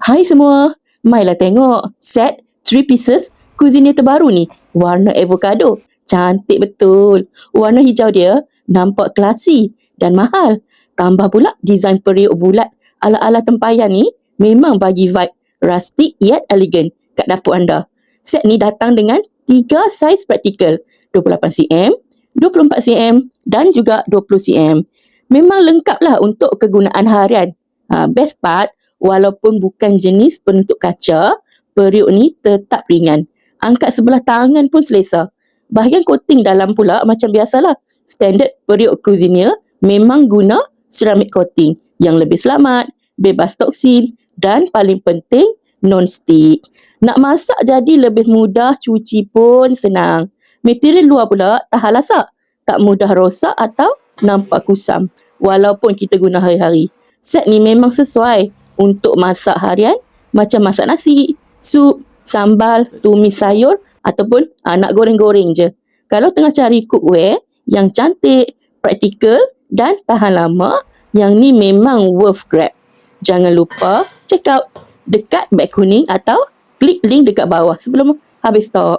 Hai semua, mainlah tengok set 3 pieces cuisine terbaru ni. Warna avocado, cantik betul. Warna hijau dia nampak klasi dan mahal. Tambah pula desain periuk bulat ala-ala tempayan ni memang bagi vibe rustic yet elegan kat dapur anda. Set ni datang dengan 3 saiz praktikal, 28cm, 24cm dan juga 20cm. Memang lengkap lah untuk kegunaan harian. Best part, walaupun bukan jenis penuntuk kaca, periuk ni tetap ringan. Angkat sebelah tangan pun selesa. Bahagian coating dalam pula macam biasalah. Standard periuk Cuisinier memang guna ceramic coating yang lebih selamat, bebas toksin dan paling penting non-stick. Nak masak jadi lebih mudah, cuci pun senang. Material luar pula tahan lasak, tak mudah rosak atau nampak kusam walaupun kita guna hari-hari. Set ni memang sesuai untuk masak harian macam masak nasi, sup, sambal, tumis sayur ataupun nak goreng-goreng je. Kalau tengah cari cookware yang cantik, praktikal dan tahan lama, yang ni memang worth grab. Jangan lupa check out dekat beg kuning atau klik link dekat bawah sebelum habis stok.